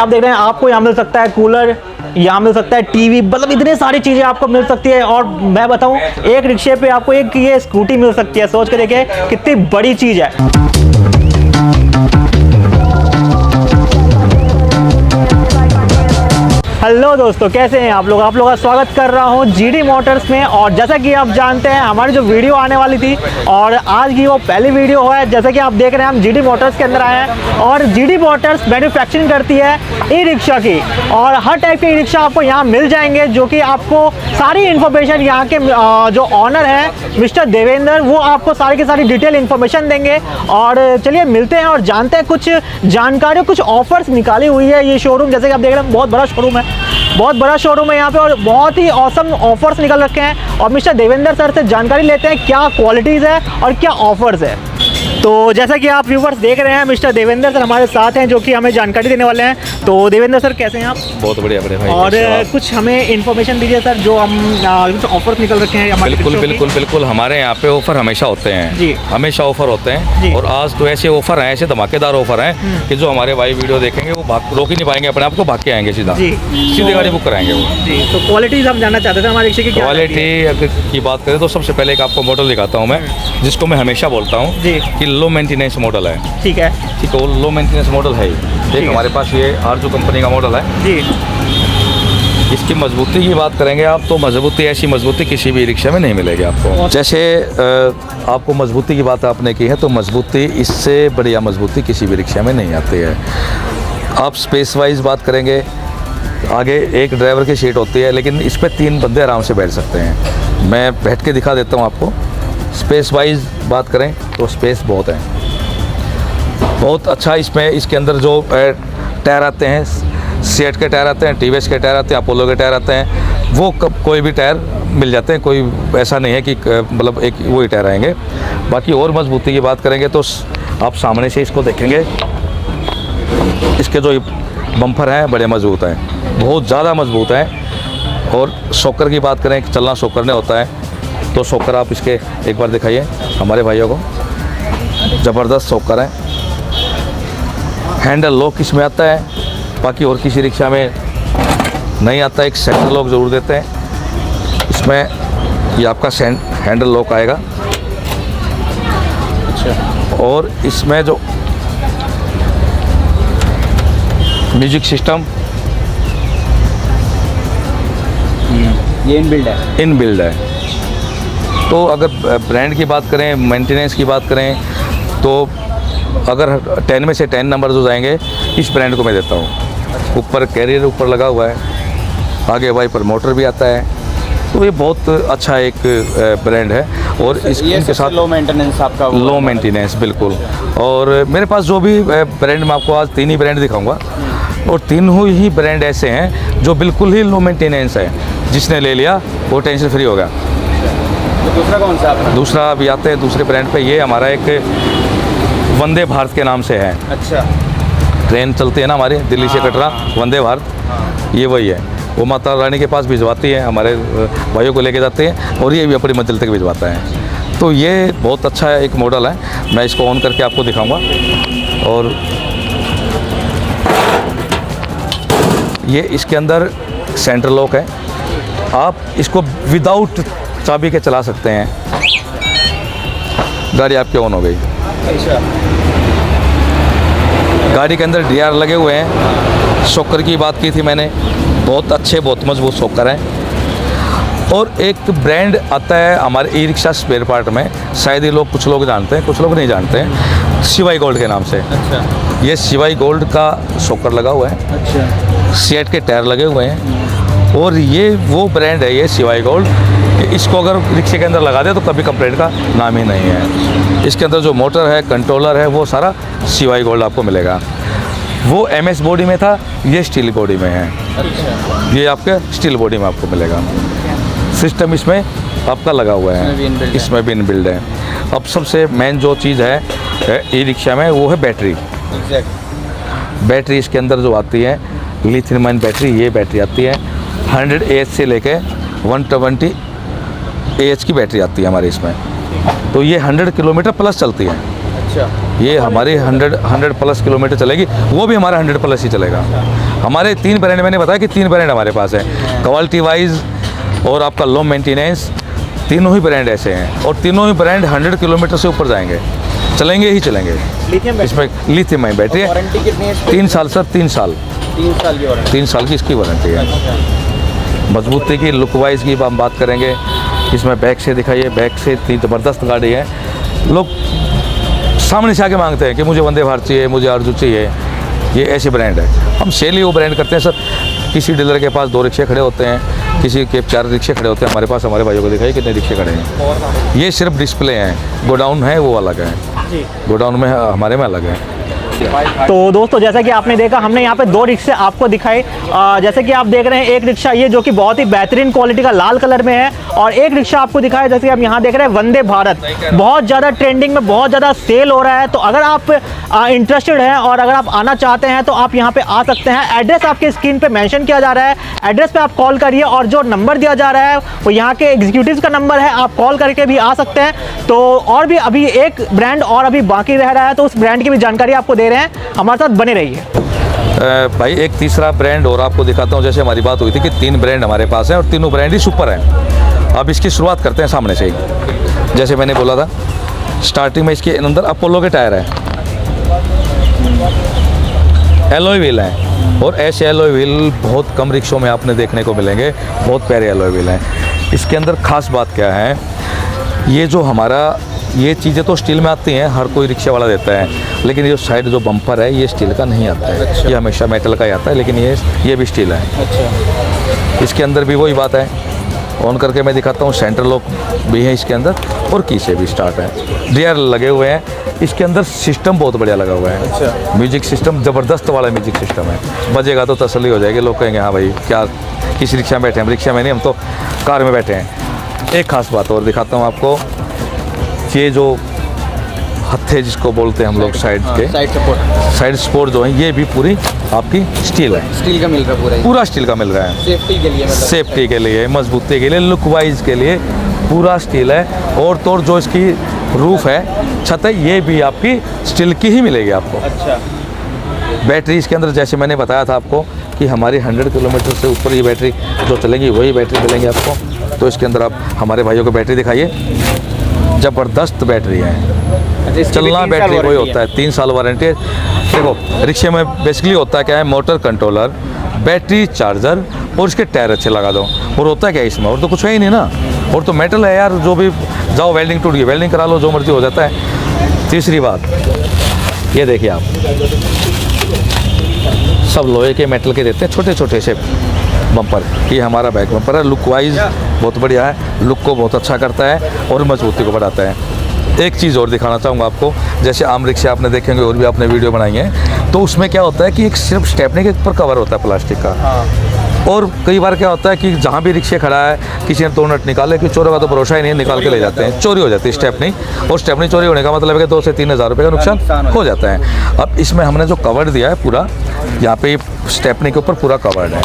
आप देख रहे हैं आपको यहाँ मिल सकता है कूलर, यहाँ मिल सकता है टीवी, मतलब इतनी सारी चीज़ें आपको मिल सकती है। और मैं बताऊँ एक रिक्शे पे आपको एक ये स्कूटी मिल सकती है। सोच के देखिए कितनी बड़ी चीज़ है। हेलो दोस्तों, कैसे हैं आप लोग का स्वागत कर रहा हूं जीडी मोटर्स में। और जैसा कि आप जानते हैं हमारी जो वीडियो आने वाली थी और आज की वो पहली वीडियो है। जैसा कि आप देख रहे हैं हम जीडी मोटर्स के अंदर आए हैं और जीडी मोटर्स मैन्युफैक्चरिंग करती है ई रिक्शा की, और हर टाइप के ई रिक्शा आपको यहाँ मिल जाएंगे, जो कि आपको सारी इन्फॉर्मेशन यहाँ के जो ऑनर है मिस्टर देवेंद्र, वो आपको सारी की सारी डिटेल इन्फॉर्मेशन देंगे। और चलिए मिलते हैं और जानते हैं कुछ जानकारी, कुछ ऑफर्स निकाली हुई है ये शोरूम। जैसे कि आप देख रहे हैं बहुत बड़ा शोरूम है, बहुत बड़ा शोरूम है यहाँ पे और बहुत ही ऑसम ऑफर्स निकल रखे हैं। और मिस्टर देवेंद्र सर से जानकारी लेते हैं क्या क्वालिटीज़ है और क्या ऑफर्स है। तो जैसा कि आप व्यूवर्स देख रहे हैं मिस्टर देवेंद्र सर हमारे साथ हैं, जो कि हमें जानकारी देने वाले हैं। तो देवेंद्र सर कैसे हैं आप? बहुत बढ़िया भाई। और कुछ हमें इन्फॉर्मेशन दीजिए सर, जो हम कुछ ऑफर्स निकल रखे हैं हमारे। बिल्कुल हमारे यहाँ पे ऑफर हमेशा होते हैं जी, हमेशा ऑफर होते हैं। और आज तो ऐसे ऑफर हैं, ऐसे धमाकेदार ऑफर हैं कि जो हमारे भाई वीडियो देखेंगे वो रोक ही नहीं पाएंगे, अपने आप को भाग के आएंगे सीधे गाड़ी बुक कराएंगे वो जी। तो क्वालिटीज हम जानना चाहते थे हमारे रिक्शे की क्वालिटी की बात करें तो सबसे पहले एक आपको मॉडल दिखाता हूँ मैं, जिसको मैं हमेशा बोलता हूँ कि लो मेंटेनेंस मॉडल है। ठीक है, वो लो मेंटेनेंस मॉडल है। एक हमारे पास ये आरजू कंपनी का मॉडल है जी। इसकी मजबूती की बात करेंगे आप तो मजबूती, ऐसी मजबूती किसी भी रिक्शा में नहीं मिलेगी आपको। जैसे आपको मजबूती की बात आपने की है, तो मजबूती इससे बढ़िया मजबूती किसी भी रिक्शा में नहीं आती है। आप स्पेस वाइज बात करेंगे, आगे एक ड्राइवर की सीट होती है, लेकिन इस पर 3 बंदे आराम से बैठ सकते हैं। मैं बैठ के दिखा देता हूँ आपको। स्पेस वाइज बात करें तो स्पेस बहुत है, बहुत अच्छा। इसमें इसके अंदर जो टायर आते हैं, सीएट के टायर आते हैं, टीवीएस के टायर आते हैं, अपोलो के टायर आते हैं, वो कोई भी टायर मिल जाते हैं। कोई ऐसा नहीं है कि मतलब एक वही टायर आएंगे। बाकी और मजबूती की बात करेंगे तो आप सामने से इसको देखेंगे, इसके जो बम्पर हैं बड़े मजबूत हैं, बहुत ज़्यादा मजबूत हैं। और शॉकर की बात करें, चलना शॉकर ने होता है, तो शॉकर आप इसके एक बार दिखाइए हमारे भाइयों को, ज़बरदस्त शॉकर है। हैंडल लॉक इसमें आता है, बाकी और किसी रिक्शा में नहीं आता। एक सेंटर लॉक ज़रूर देते हैं इसमें, ये आपका हैंडल लॉक आएगा। अच्छा, और इसमें जो म्यूजिक सिस्टम ये इनबिल्ड है। तो अगर ब्रांड की बात करें, मेंटेनेंस की बात करें, तो अगर 10 में से 10 नंबर जो जाएंगे इस ब्रांड को मैं देता हूँ। ऊपर कैरियर ऊपर लगा हुआ है, आगे वाइपर मोटर भी आता है, तो ये बहुत अच्छा एक ब्रांड है। और इसके साथ लो मेंटेनेंस आपका, लो मेंटेनेंस बिल्कुल। और मेरे पास जो भी ब्रांड, मैं आपको आज 3 ही ब्रांड दिखाऊंगा, और 3 ही ब्रांड ऐसे हैं जो बिल्कुल ही लो मेंटेनेंस है। जिसने ले लिया वो टेंशन फ्री हो गया। तो दूसरा कौन सा आपका? दूसरा अभी आते हैं दूसरे ब्रांड पे। ये हमारा एक वंदे भारत के नाम से है। अच्छा, ट्रेन चलती है ना हमारी दिल्ली से कटरा, वंदे भारत, ये वही है। वो माता रानी के पास भिजवाती है, हमारे भाइयों को लेके जाते हैं, और ये भी अपनी मंजिल तक भिजवाता है। तो ये बहुत अच्छा एक मॉडल है। मैं इसको ऑन करके आपको दिखाऊंगा। और ये इसके अंदर सेंटर लॉक है, आप इसको विदाउट चाबी के चला सकते हैं। गाड़ी आपकी ऑन हो गई। अच्छा, गाड़ी के अंदर डीआर लगे हुए हैं। शॉकर की बात की थी मैंने, बहुत अच्छे, बहुत मजबूत शॉकर हैं। और एक ब्रांड आता है हमारे ई रिक्शा स्पेयर पार्ट में, शायद ये लोग कुछ लोग जानते हैं, कुछ लोग नहीं जानते हैं, शिवाई गोल्ड के नाम से। अच्छा, ये शिवाई गोल्ड का शॉकर लगा हुआ है। अच्छा, सीएट के टायर लगे हुए हैं। और ये वो ब्रांड है, ये शिवाई गोल्ड, इसको अगर रिक्शे के अंदर लगा दे तो कभी कंप्लेंट का नाम ही नहीं है। इसके अंदर जो मोटर है, कंट्रोलर है, वो सारा शिवाई गोल्ड आपको मिलेगा। वो एमएस बॉडी में था, ये स्टील बॉडी में है। अच्छा, ये आपके स्टील बॉडी में आपको मिलेगा। सिस्टम इसमें आपका लगा हुआ है, इसमें भी इनबिल्ड है। अब सबसे मेन जो चीज़ है ई रिक्शा में, वो है बैटरी। बैटरी इसके अंदर जो आती है लिथियम आयन बैटरी, ये बैटरी आती है 100 AH से लेके 120 AH की बैटरी आती है हमारी इसमें। तो ये 100 किलोमीटर प्लस चलती है। अच्छा। ये हमारी 100 प्लस किलोमीटर चलेगी, वो भी हमारा 100 प्लस ही चलेगा। हमारे 3 ब्रांड, मैंने बताया कि 3 ब्रांड हमारे पास है, क्वालिटी वाइज और आपका लो मेंटेनेंस, तीनों ही ब्रांड ऐसे हैं और तीनों ही ब्रांड 100 किलोमीटर से ऊपर जाएंगे, चलेंगे ही चलेंगे। लिथियम इसमें लिथियम आयन बैटरी है। वारंटी कितनी है? 3 साल सर, 3 साल 3 साल की वारंटी। 3 साल की इसकी वारंटी है। मजबूती की, लुक वाइज की हम बात करेंगे, इसमें बैक से दिखाइए, बैक से इतनी ज़बरदस्त गाड़ी है। लोग सामने से आके मांगते हैं कि मुझे वंदे भारत चाहिए, मुझे अर्जु चाहिए, ये ऐसे ब्रांड है। हम सेल ही वो ब्रांड करते हैं सर। किसी डीलर के पास 2 रिक्शे खड़े होते हैं, किसी के 4 रिक्शे खड़े होते हैं, हमारे पास, हमारे भाइयों को दिखाइए कितने रिक्शे खड़े हैं। ये सिर्फ डिस्प्ले हैं, गोडाउन है वो अलग है, गोडाउन में हमारे में अलग है। तो दोस्तों जैसा कि आपने देखा, हमने यहाँ पे 2 रिक्शे आपको दिखाए। जैसे कि आप देख रहे हैं, एक रिक्शा ये जो कि बहुत ही बेहतरीन क्वालिटी का लाल कलर में है, और एक रिक्शा आपको दिखाया जैसे कि आप यहाँ देख रहे हैं वंदे भारत, बहुत ज़्यादा ट्रेंडिंग में, बहुत ज़्यादा सेल हो रहा है। तो अगर आप इंटरेस्टेड हैं और अगर आप आना चाहते हैं तो आप यहाँ पे आ सकते हैं। एड्रेस आपके स्क्रीन पे मेंशन किया जा रहा है, एड्रेस पे आप कॉल करिए, और जो नंबर दिया जा रहा है वो यहाँ के एग्जीक्यूटिव का नंबर है, आप कॉल करके भी आ सकते हैं। तो और भी अभी एक ब्रांड और अभी बाकी रह रहा है, तो उस ब्रांड की भी जानकारी आपको दे रहे हैं, हमारे साथ बने रहिए। भाई एक तीसरा ब्रांड और आपको दिखाता हूँ। जैसे हमारी बात हुई थी कि 3 ब्रांड हमारे पास हैं और तीनों ब्रांड ही सुपर हैं। अब इसकी शुरुआत करते हैं सामने से ही। जैसे मैंने बोला था, स्टार्टिंग में इसके अंदर अपोलो के टायर है, एलॉय व्हील हैं, और ऐसे एलॉय व्हील बहुत कम रिक्शों में आपने देखने को मिलेंगे, बहुत प्यारे एलॉय व्हील हैं। इसके अंदर खास बात क्या है, ये जो हमारा, ये चीज़ें तो स्टील में आती हैं, हर कोई रिक्शा वाला देता है, लेकिन ये साइड जो बम्पर है ये स्टील का नहीं आता है। अच्छा। ये हमेशा मेटल का ही आता है, लेकिन ये भी स्टील है। अच्छा। इसके अंदर भी वही बात है, ऑन करके मैं दिखाता हूँ, सेंटर लॉक भी है इसके अंदर, और की से भी स्टार्ट है, रियर लगे हुए हैं। इसके अंदर सिस्टम बहुत बढ़िया लगा हुआ है। अच्छा। म्यूजिक सिस्टम ज़बरदस्त वाला म्यूजिक सिस्टम है, बजेगा तो तसल्ली हो जाएगी, लोग कहेंगे हाँ भाई क्या किस रिक्शा में बैठे हैं। रिक्शा में नहीं, हम तो कार में बैठे हैं। एक खास बात और दिखाता हूँ आपको, ये जो हत्थे जिसको बोलते हैं हम लोग, साइड के साइड सपोर्ट जो है, ये भी पूरी आपकी स्टील है, स्टील का मिल रहा है, पूरा स्टील का मिल रहा है। सेफ्टी के लिए, मतलब सेफ्टी के लिए, मजबूती के लिए, लुक वाइज के लिए पूरा स्टील है। और तो और जो इसकी रूफ है, छत है, ये भी आपकी स्टील की ही मिलेगी आपको। अच्छा। बैटरी इसके अंदर जैसे मैंने बताया था आपको कि हमारी 100 किलोमीटर से ऊपर ये बैटरी जो चलेंगी वही बैटरी मिलेंगी आपको। तो इसके अंदर आप हमारे भाइयों को बैटरी दिखाइए, ज़बरदस्त बैटरी है। अच्छा, चलना बैटरी वही होता है, 3 साल वारंटी है। देखो रिक्शे में बेसिकली होता है क्या है, मोटर कंट्रोलर, बैटरी चार्जर और इसके टायर अच्छे लगा दो, और होता है क्या इसमें, और तो कुछ है ही नहीं ना, और तो मेटल है यार, जो भी जाओ वेल्डिंग टूट गई वेल्डिंग करा लो, जो मर्जी हो जाता है। तीसरी बात ये देखिए आप, सब लोहे के मेटल के देते हैं, छोटे छोटे से बम्पर। ये हमारा बैक बम्पर है, लुक वाइज बहुत बढ़िया है, लुक को बहुत अच्छा करता है और मजबूती को बढ़ाता है। एक चीज़ और दिखाना चाहूँगा आपको, जैसे आम रिक्शे आपने देखेंगे और भी आपने वीडियो बनाई है, तो उसमें क्या होता है कि एक सिर्फ स्टेपनी के ऊपर कवर होता है प्लास्टिक का। और कई बार क्या होता है कि जहाँ भी रिक्शे खड़ा है, किसी ने 2 नट निकाले, कि चोरों का तो भरोसा ही नहीं है, निकाल के ले जाते हैं, चोरी हो जाती है स्टेपनी। और स्टेपनी चोरी होने का मतलब है कि 2 से 3 हज़ार रुपये का नुकसान हो जाता है। अब इसमें हमने जो कवर दिया है पूरा, यहाँ पे स्टेपनी के ऊपर पूरा कवर्ड है।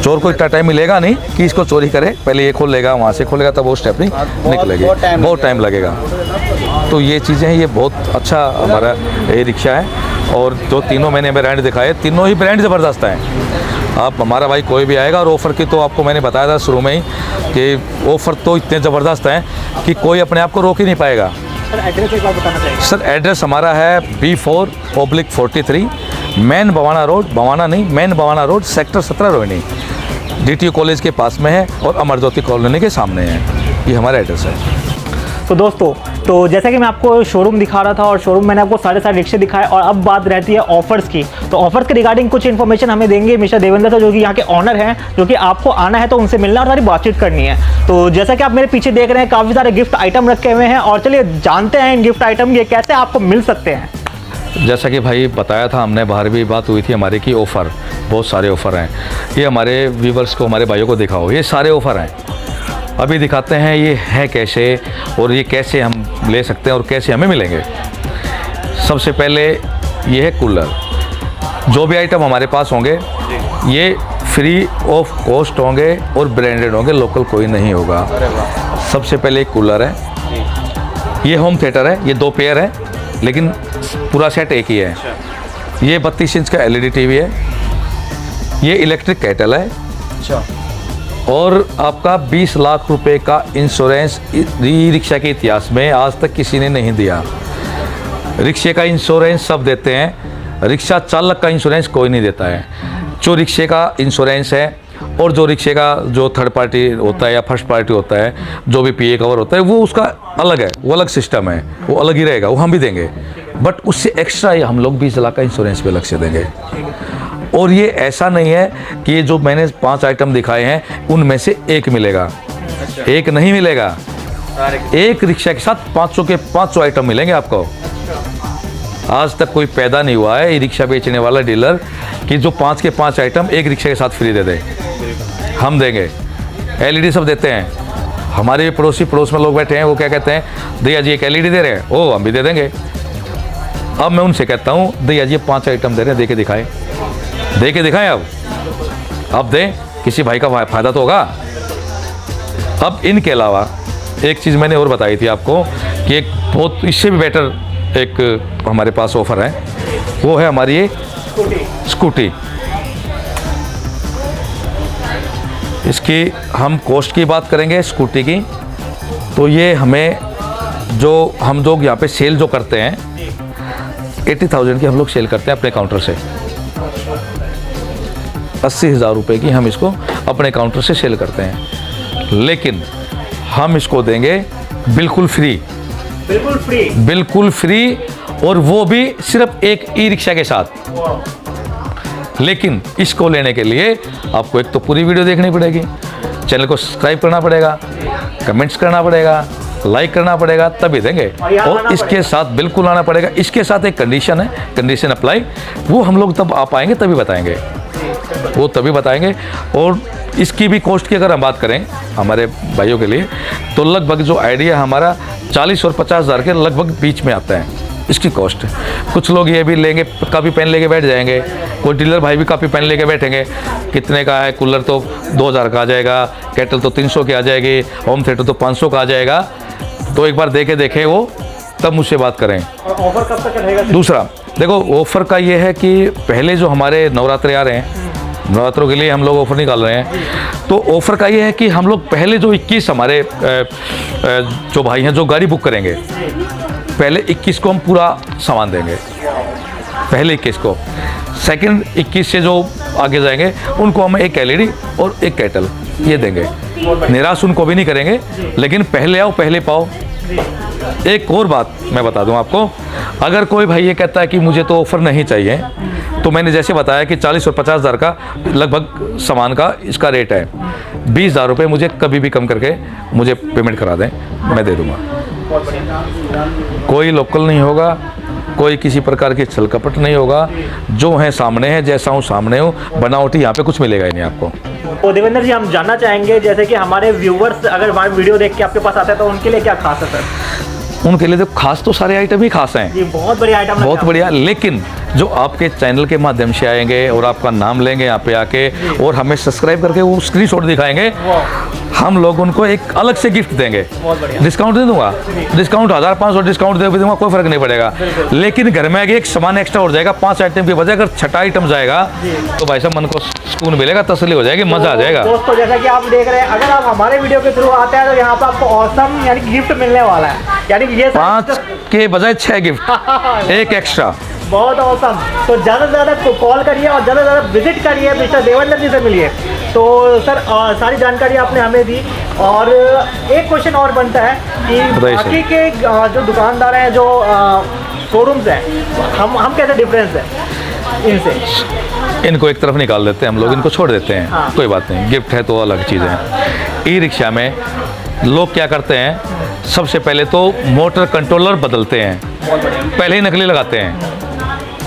चोर को इतना टाइम मिलेगा नहीं कि इसको चोरी करे, पहले ये खोल लेगा, वहाँ से खोलेगा, तब वो स्टेपनी निकलेगी, बहुत टाइम लगेगा। तो ये चीज़ें हैं, ये बहुत अच्छा हमारा ये रिक्शा है। और जो तीनों मैंने ब्रांड दिखाए, तीनों ही ब्रांड ज़बरदस्त हैं। आप हमारा भाई कोई भी आएगा, और ऑफ़र की तो आपको मैंने बताया था शुरू में ही कि ऑफ़र तो इतने ज़बरदस्त हैं कि कोई अपने आप को रोक ही नहीं पाएगा। सर एड्रेस एक बार बताना चाहिए। सर एड्रेस हमारा है B4/43 main Bawana road, Bawana नहीं main Bawana road, sector 17 Rohini, DTU college के पास में है और अमर ज्योति कॉलोनी के सामने है। ये हमारा एड्रेस है। तो दोस्तों, तो जैसा कि मैं आपको शोरूम दिखा रहा था, और शोरूम मैंने आपको सारे रिक्शे दिखाए, और अब बात रहती है ऑफर्स की। तो ऑफर्स के रिगार्डिंग कुछ इन्फॉर्मेशन हमें देंगे मिस्टर देवेंद्र सर, जो कि यहाँ के ऑनर हैं, जो कि आपको आना है तो उनसे मिलना और सारी बातचीत करनी है। तो जैसा कि आप मेरे पीछे देख रहे हैं, काफ़ी सारे गिफ्ट आइटम रखे हुए हैं, और चलिए जानते हैं इन गिफ्ट आइटम ये कैसे आपको मिल सकते हैं। जैसा कि भाई बताया था हमने, बाहर भी बात हुई थी हमारी कि ऑफ़र, बहुत सारे ऑफ़र हैं। ये हमारे व्यूवर्स को, हमारे भाइयों को दिखाओ, ये सारे ऑफ़र हैं। अभी दिखाते हैं ये है कैसे, और ये कैसे हम ले सकते हैं और कैसे हमें मिलेंगे। सबसे पहले ये है कूलर। जो भी आइटम हमारे पास होंगे ये फ्री ऑफ कॉस्ट होंगे और ब्रांडेड होंगे, लोकल कोई नहीं होगा। सबसे पहले एक कूलर है, ये होम थिएटर है, ये 2 पेयर है, लेकिन पूरा सेट एक ही है। ये 32 इंच का LED टीवी है, ये इलेक्ट्रिक केटल है, और आपका 20 लाख रुपए का इंश्योरेंस ई रिक्शा के इतिहास में आज तक किसी ने नहीं दिया। रिक्शे का इंश्योरेंस सब देते हैं, रिक्शा चालक का इंश्योरेंस कोई नहीं देता है। जो रिक्शे का इंश्योरेंस है और जो रिक्शे का जो थर्ड पार्टी होता है या फर्स्ट पार्टी होता है, जो भी PA कवर होता है, वो उसका अलग है, वो अलग सिस्टम है, वो अलग ही रहेगा, वो हम भी देंगे। बट उससे एक्स्ट्रा हम लोग 20 लाख का इंश्योरेंस पे अलग से देंगे। और ये ऐसा नहीं है कि ये जो मैंने 5 आइटम दिखाए हैं उनमें से एक मिलेगा, एक नहीं मिलेगा। एक रिक्शा के साथ 500 के 500 आइटम मिलेंगे आपको। आज तक कोई पैदा नहीं हुआ है ई रिक्शा बेचने वाला डीलर कि जो 5 के 5 आइटम एक रिक्शा के साथ फ्री दे दे। हम देंगे, LED सब देते हैं। हमारे पड़ोस में लोग बैठे हैं, वो क्या कहते हैं, भैया जी एक LED दे रहे हैं, ओ हम भी दे देंगे। अब मैं उनसे कहता हूँ, भैया जी 5 आइटम दे रहे हैं, दे के दिखाएं, दे के दिखाएं। अब दें, किसी भाई का फायदा तो होगा। अब इनके अलावा एक चीज़ मैंने और बताई थी आपको कि एक बहुत इससे भी बेटर एक हमारे पास ऑफ़र है, वो है हमारी ये स्कूटी। इसकी हम कॉस्ट की बात करेंगे स्कूटी की, तो ये हमें हम लोग यहाँ पे सेल जो करते हैं 80,000 की हम लोग सेल करते हैं अपने काउंटर से। 80,000 रुपये की हम इसको अपने काउंटर से सेल करते हैं, लेकिन हम इसको देंगे बिल्कुल फ्री, बिल्कुल फ्री, और वो भी सिर्फ एक ई रिक्शा के साथ। लेकिन इसको लेने के लिए आपको एक तो पूरी वीडियो देखनी पड़ेगी, चैनल को सब्सक्राइब करना पड़ेगा, कमेंट्स करना पड़ेगा, लाइक करना पड़ेगा, तभी देंगे। और इसके साथ बिल्कुल आना पड़ेगा। इसके साथ एक कंडीशन है, कंडीशन अप्लाई, वो हम लोग तब आ पाएंगे तभी बताएंगे, वो तभी बताएंगे। और इसकी भी कॉस्ट की अगर हम बात करें हमारे भाइयों के लिए, तो लगभग जो आइडिया हमारा 40 और 50,000 के लगभग बीच में आता है इसकी कॉस्ट। कुछ लोग ये भी लेंगे, कापी पेन लेके बैठ जाएंगे, कोई डीलर भाई भी कापी पेन लेके बैठेंगे, कितने का है, कूलर तो 2,000 का आ जाएगा, केटल तो 300 की आ जाएगी, होम थिएटर तो 500 का आ जाएगा। तो एक बार देखें वो, तब मुझसे बात करें। और ऑफर कब तक रहेगा? दूसरा देखो, ऑफ़र का ये है कि पहले जो हमारे नवरात्रे आ रहे हैं, नवरात्रों के लिए हम लोग ऑफ़र निकाल रहे हैं, तो ऑफ़र का ये है कि हम लोग पहले जो 21 हमारे जो भाई हैं जो गाड़ी बुक करेंगे, पहले 21 को हम पूरा सामान देंगे, पहले 21 को। सेकंड 21 से जो आगे जाएंगे उनको हम एक LED और एक केटल ये देंगे। निराश उनको भी नहीं करेंगे, लेकिन पहले आओ पहले पाओ। एक और बात मैं बता दूं आपको, अगर कोई भाई ये कहता है कि मुझे तो ऑफ़र नहीं चाहिए, तो मैंने जैसे बताया कि 40 और 50,000 का लगभग सामान का इसका रेट है। 20,000 रुपये मुझे कभी भी कम करके मुझे पेमेंट करा दें, मैं दे दूँगा। कोई लोकल नहीं होगा, कोई किसी प्रकार की छल कपट नहीं होगा, जो है सामने है, जैसा हूँ सामने हूँ, बनावटी यहाँ पे कुछ मिलेगा ही नहीं आपको। तो देवेंद्र जी, हम जानना चाहेंगे, जैसे कि हमारे व्यूवर्स अगर हमारे वीडियो देख के आपके पास आते हैं तो उनके लिए क्या खास है सर? उनके लिए तो खास तो सारे आइटम ही खास हैं, ये बहुत बढ़िया आइटम, बहुत बढ़िया। लेकिन जो आपके चैनल के माध्यम से आएंगे और आपका नाम लेंगे यहाँ पे आके और हमें सब्सक्राइब करके वो स्क्रीनशॉट दिखाएंगे, हम लोग उनको एक अलग से गिफ्ट देंगे। डिस्काउंट दे दूंगा, डिस्काउंट 1,500 डिस्काउंट दे भी दूंगा, कोई फर्क नहीं पड़ेगा। लेकिन घर में आगे एक सामान एक्स्ट्रा हो जाएगा, 5 आइटम की बजाय अगर 6ठा आइटम जाएगा तो भाई साहब मन को सुकून मिलेगा, तसल्ली हो जाएगी, मजा आ जाएगा। दोस्तों, जैसा कि आप देख रहे हैं, अगर आप हमारे वीडियो के थ्रू आते हैं तो यहाँ पर आपको ऑसम यानी गिफ्ट मिलने वाला है, यानी ये 5 के बजाय 6 गिफ्ट, एक एक्स्ट्रा। बहुत औसम। तो ज़्यादा से ज़्यादा कॉल करिए और ज़्यादा से ज़्यादा विजिट करिए, मिस्टर देवेंद्र जी से मिलिए। तो सर, सारी जानकारी आपने हमें दी। और एक क्वेश्चन और बनता है कि बाकी के जो दुकानदार हैं, जो शोरूम्स हैं, हम कैसे डिफरेंस है इनसे? इनको एक तरफ निकाल देते हैं हम लोग, इनको छोड़ देते हैं। हाँ। कोई बात नहीं, गिफ्ट है तो अलग चीज़ है। ई रिक्शा में लोग क्या करते हैं, सबसे पहले तो मोटर कंट्रोलर बदलते हैं, पहले ही नकली लगाते हैं।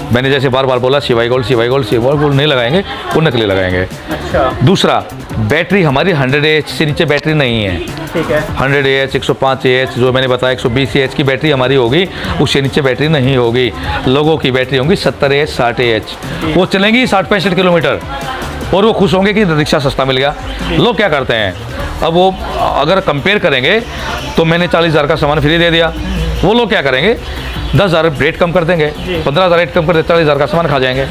मैंने जैसे बार बार बोला, शिवाई गोल्ड नहीं लगाएंगे, वो नकली लगाएंगे। अच्छा। दूसरा, बैटरी हमारी 100 AH से नीचे बैटरी नहीं है। ठीक है। 100 AH, 105 AH, जो मैंने बताया 120 AH की बैटरी हमारी होगी, उससे नीचे बैटरी नहीं होगी। लोगों की बैटरी होंगी 70 AH, 60 AH, वो चलेंगी 60-65 किलोमीटर, और वो खुश होंगे कि रिक्शा सस्ता मिल गया। लोग क्या करते हैं, अब वो अगर कंपेयर करेंगे तो मैंने 40,000 का सामान फ्री दे दिया, वो लोग क्या करेंगे 10,000 रेट कम कर देंगे, 15,000 रेट कम कर देते 40,000 का सामान खा जाएंगे।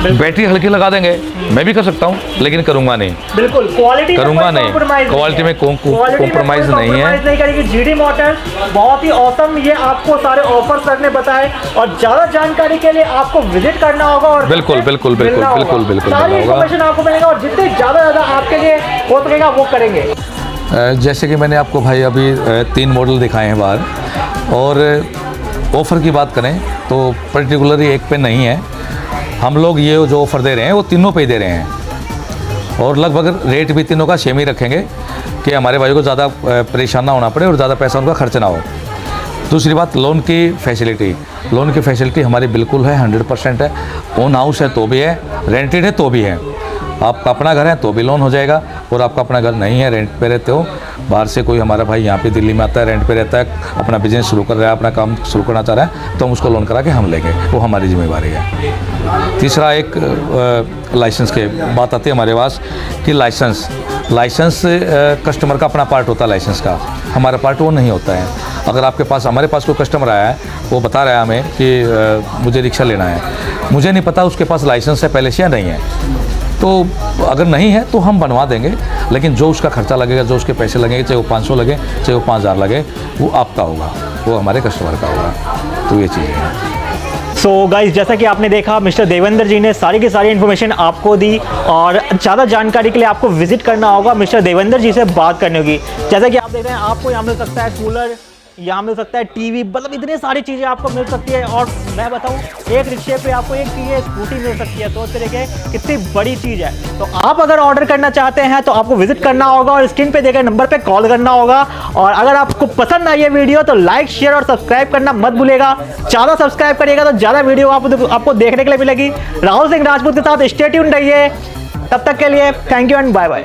बैटरी हल्की लगा देंगे, मैं भी कर सकता हूँ, लेकिन करूँगा नहीं, बिल्कुल क्वालिटी करूँगा नहीं, क्वालिटी में कॉम्प्रोमाइज़ नहीं है। नहीं करेगी। जीडी मोटर्स बहुत ही औसम ये आपको सारे ऑफर्स रखने बताए, और ज़्यादा जानकारी के लिए आपको विजिट करना होगा और बिल्कुल बिल्कुल बिल्कुल बिल्कुल बिल्कुल सारी मिलना होगा। इन्फॉर्मेशन आपको मिलेगा, और जितने ज़्यादा आपके लिए हो सकेगा वो करेंगे। जैसे कि मैंने आपको भाई अभी 3 मॉडल दिखाए हैं बाहर, और ऑफ़र की बात करें तो पर्टिकुलरली एक पे नहीं है, हम लोग ये जो ऑफ़र दे रहे हैं वो तीनों पे ही दे रहे हैं, और लगभग रेट भी तीनों का सेम ही रखेंगे कि हमारे भाई को ज़्यादा परेशान ना होना पड़े और ज़्यादा पैसा उनका खर्च ना हो। दूसरी बात, लोन की फैसिलिटी हमारी बिल्कुल है, 100% है। ओन हाउस है तो भी है, रेंटेड है तो भी है। आपका अपना घर है तो भी लोन हो जाएगा, और आपका अपना घर नहीं है, रेंट पे रहते हो, बाहर से कोई हमारा भाई यहाँ पे दिल्ली में आता है, रेंट पे रहता है, अपना बिजनेस शुरू कर रहा है, अपना काम शुरू करना चाह रहा है, तो हम उसको लोन करा के हम लेंगे, वो हमारी जिम्मेवारी है। तीसरा एक लाइसेंस के बात आती है हमारे पास कि लाइसेंस कस्टमर का अपना पार्ट होता है, लाइसेंस का हमारा पार्ट वो नहीं होता है। अगर आपके पास हमारे पास कोई कस्टमर आया है, वो बता रहा है हमें कि मुझे रिक्शा लेना है, मुझे नहीं पता उसके पास लाइसेंस है पहले से या नहीं है, तो अगर नहीं है तो हम बनवा देंगे, लेकिन जो उसका खर्चा लगेगा, जो उसके पैसे लगेंगे, चाहे वो 500 लगे, चाहे वो 5,000 लगे, वो आपका होगा, वो हमारे कस्टमर का होगा। तो ये चीज़ें हैं। सो गाइस, जैसा कि आपने देखा मिस्टर देवेंद्र जी ने सारी की सारी इन्फॉर्मेशन आपको दी, और ज़्यादा जानकारी के लिए आपको विजिट करना होगा, मिस्टर देवेंद्र जी से बात करने होगी। जैसा कि आप देख रहे हैं, आपको यहाँ मिल सकता है कूलर, यहाँ मिल सकता है टीवी, मतलब इतनी सारी चीज़ें आपको मिल सकती है। और मैं बताऊँ, एक रिक्शे पे आपको एक चीज़ स्कूटी मिल सकती है, तो उस तरह के कितनी बड़ी चीज़ है। तो आप अगर ऑर्डर करना चाहते हैं तो आपको विजिट करना होगा, और स्क्रीन पे देखे नंबर पे कॉल करना होगा। और अगर आपको पसंद आई ये वीडियो तो लाइक, शेयर और सब्सक्राइब करना मत भूलिएगा। ज़्यादा सब्सक्राइब करिएगा तो ज़्यादा वीडियो आपको देखने के लिए मिलेगी। राहुल सिंह राजपूत के साथ स्टे ट्यून्ड रहिए। तब तक के लिए thank you and bye bye.